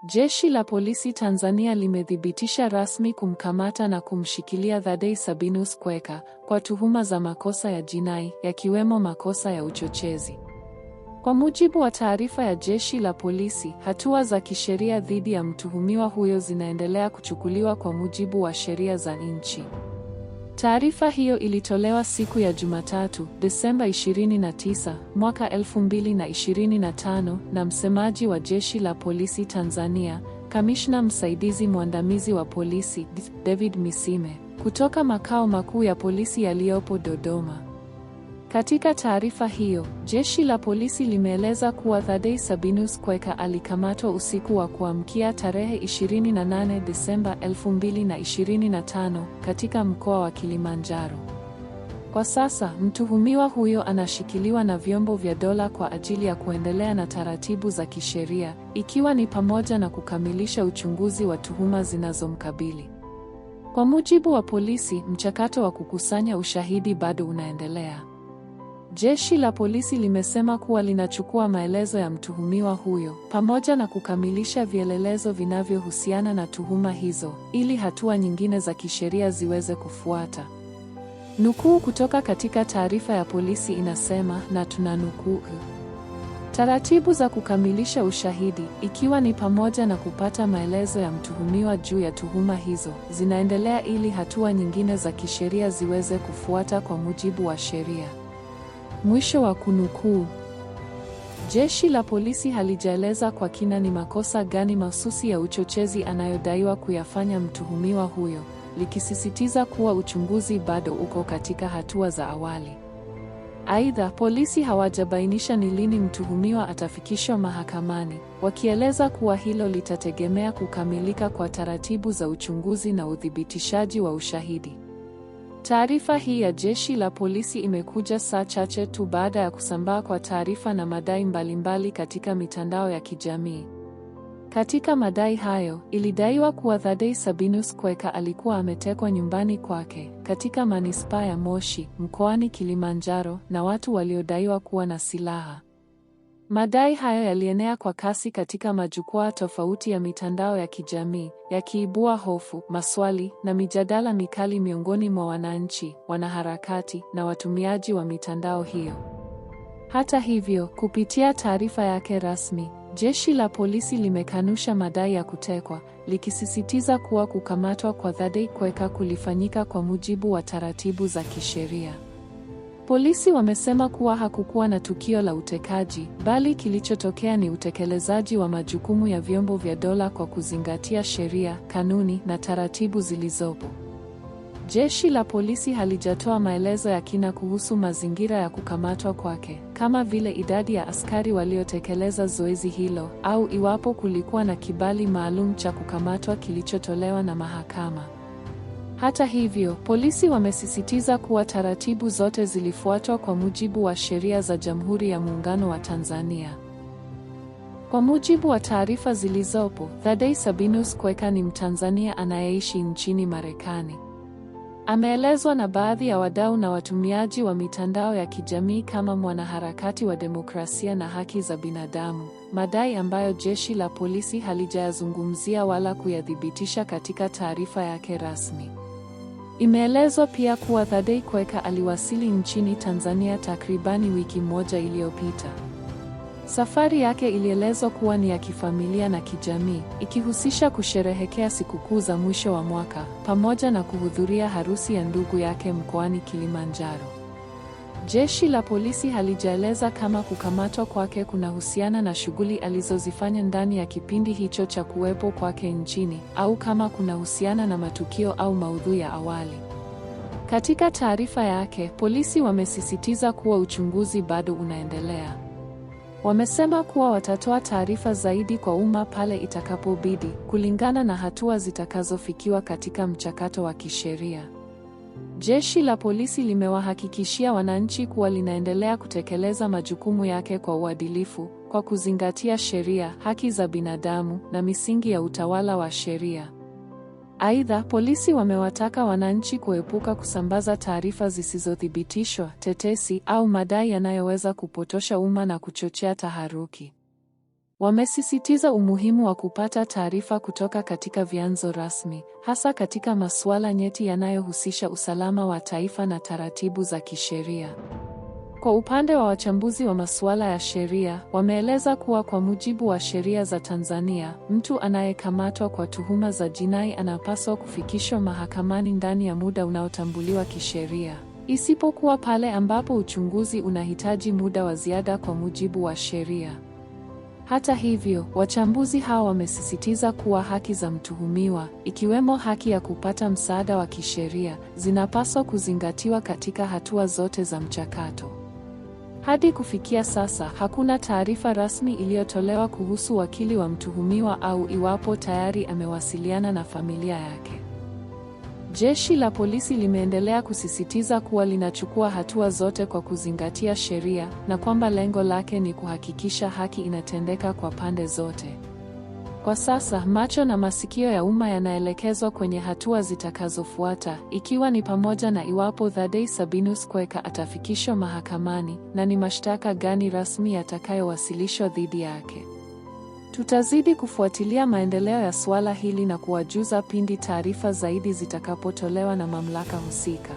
Jeshi la Polisi Tanzania limethibitisha rasmi kumkamata na kumshikilia Thaddeus Sabinus Kweka kwa tuhuma za makosa ya jinai, yakiwemo makosa ya uchochezi. Kwa mujibu wa taarifa ya Jeshi la Polisi, hatua za kisheria dhidi ya mtuhumiwa huyo zinaendelea kuchukuliwa kwa mujibu wa sheria za nchi. Taarifa hiyo ilitolewa siku ya Jumatatu, Desemba 29, mwaka 2025 na msemaji wa Jeshi la Polisi Tanzania, Kamishna Msaidizi Mwandamizi wa Polisi, David Misime, kutoka makao makuu ya polisi yaliyopo Dodoma. Katika taarifa hiyo, Jeshi la Polisi limeeleza kuwa Thaddeus Sabinus Kweka alikamatwa usiku wa kuamkia tarehe 28 Desemba 2025 katika mkoa wa Kilimanjaro. Kwa sasa, mtuhumiwa huyo anashikiliwa na vyombo vya dola kwa ajili ya kuendelea na taratibu za kisheria, ikiwa ni pamoja na kukamilisha uchunguzi wa tuhuma zinazomkabili. Kwa mujibu wa polisi, mchakato wa kukusanya ushahidi bado unaendelea. Jeshi la Polisi limesema kuwa linachukua maelezo ya mtuhumiwa huyo, pamoja na kukamilisha vielelezo vinavyohusiana na tuhuma hizo, ili hatua nyingine za kisheria ziweze kufuata. Nukuu kutoka katika taarifa ya polisi inasema, na tunanukuu, taratibu za kukamilisha ushahidi, ikiwa ni pamoja na kupata maelezo ya mtuhumiwa juu ya tuhuma hizo, zinaendelea ili hatua nyingine za kisheria ziweze kufuata kwa mujibu wa sheria. Mwisho wa kunukuu. Jeshi la Polisi halijaeleza kwa kina ni makosa gani mahususi ya uchochezi anayodaiwa kuyafanya mtuhumiwa huyo, likisisitiza kuwa uchunguzi bado uko katika hatua za awali. Aidha, polisi hawajabainisha ni lini mtuhumiwa atafikishwa mahakamani, wakieleza kuwa hilo litategemea kukamilika kwa taratibu za uchunguzi na uthibitishaji wa ushahidi. Taarifa hii ya Jeshi la Polisi imekuja saa chache tu baada ya kusambaa kwa taarifa na madai mbalimbali katika mitandao ya kijamii. Katika madai hayo, ilidaiwa kuwa Thaddeus Sabinus Kweka alikuwa ametekwa nyumbani kwake katika manispaa ya Moshi, mkoani Kilimanjaro, na watu waliodaiwa kuwa na silaha. Madai hayo yalienea kwa kasi katika majukwaa tofauti ya mitandao ya kijamii, yakiibua hofu, maswali na mijadala mikali miongoni mwa wananchi, wanaharakati na watumiaji wa mitandao hiyo. Hata hivyo, kupitia taarifa yake rasmi, Jeshi la Polisi limekanusha madai ya kutekwa, likisisitiza kuwa kukamatwa kwa Thaddeus Kweka kulifanyika kwa mujibu wa taratibu za kisheria. Polisi wamesema kuwa hakukuwa na tukio la utekaji, bali kilichotokea ni utekelezaji wa majukumu ya vyombo vya dola kwa kuzingatia sheria, kanuni na taratibu zilizopo. Jeshi la Polisi halijatoa maelezo ya kina kuhusu mazingira ya kukamatwa kwake, kama vile idadi ya askari waliotekeleza zoezi hilo, au iwapo kulikuwa na kibali maalum cha kukamatwa kilichotolewa na mahakama. Hata hivyo, polisi wamesisitiza kuwa taratibu zote zilifuatwa kwa mujibu wa sheria za Jamhuri ya Muungano wa Tanzania. Kwa mujibu wa taarifa zilizopo, Thaddeus Sabinus Kweka ni Mtanzania anayeishi nchini Marekani. Ameelezwa na baadhi ya wadau na watumiaji wa mitandao ya kijamii kama mwanaharakati wa demokrasia na haki za binadamu, madai ambayo Jeshi la Polisi halijayazungumzia wala kuyathibitisha katika taarifa yake rasmi. Imeelezwa pia kuwa Thaddeus Kweka aliwasili nchini Tanzania takribani wiki moja iliyopita. Safari yake ilielezwa kuwa ni ya kifamilia na kijamii, ikihusisha kusherehekea sikukuu za mwisho wa mwaka, pamoja na kuhudhuria harusi ya ndugu yake mkoani Kilimanjaro. Jeshi la Polisi halijaeleza kama kukamatwa kwake kunahusiana na shughuli alizozifanya ndani ya kipindi hicho cha kuwepo kwake nchini, au kama kunahusiana na matukio au maudhui ya awali. Katika taarifa yake, polisi wamesisitiza kuwa uchunguzi bado unaendelea. Wamesema kuwa watatoa taarifa zaidi kwa umma pale itakapobidi, kulingana na hatua zitakazofikiwa katika mchakato wa kisheria. Jeshi la Polisi limewahakikishia wananchi kuwa linaendelea kutekeleza majukumu yake kwa uadilifu, kwa kuzingatia sheria, haki za binadamu na misingi ya utawala wa sheria. Aidha, polisi wamewataka wananchi kuepuka kusambaza taarifa zisizothibitishwa, tetesi au madai yanayoweza kupotosha umma na kuchochea taharuki. Wamesisitiza umuhimu wa kupata taarifa kutoka katika vyanzo rasmi, hasa katika masuala nyeti yanayohusisha usalama wa taifa na taratibu za kisheria. Kwa upande wa wachambuzi wa masuala ya sheria, wameeleza kuwa kwa mujibu wa sheria za Tanzania, mtu anayekamatwa kwa tuhuma za jinai anapaswa kufikishwa mahakamani ndani ya muda unaotambuliwa kisheria, isipokuwa pale ambapo uchunguzi unahitaji muda wa ziada kwa mujibu wa sheria. Hata hivyo, wachambuzi hao wamesisitiza kuwa haki za mtuhumiwa, ikiwemo haki ya kupata msaada wa kisheria, zinapaswa kuzingatiwa katika hatua zote za mchakato. Hadi kufikia sasa, hakuna taarifa rasmi iliyotolewa kuhusu wakili wa mtuhumiwa au iwapo tayari amewasiliana na familia yake. Jeshi la polisi limeendelea kusisitiza kuwa linachukua hatua zote kwa kuzingatia sheria na kwamba lengo lake ni kuhakikisha haki inatendeka kwa pande zote. Kwa sasa, macho na masikio ya umma yanaelekezwa kwenye hatua zitakazofuata, ikiwa ni pamoja na iwapo Thaddeus Sabinus Kweka atafikishwa mahakamani na ni mashtaka gani rasmi yatakayowasilishwa dhidi yake. Tutazidi kufuatilia maendeleo ya suala hili na kuwajuza pindi taarifa zaidi zitakapotolewa na mamlaka husika.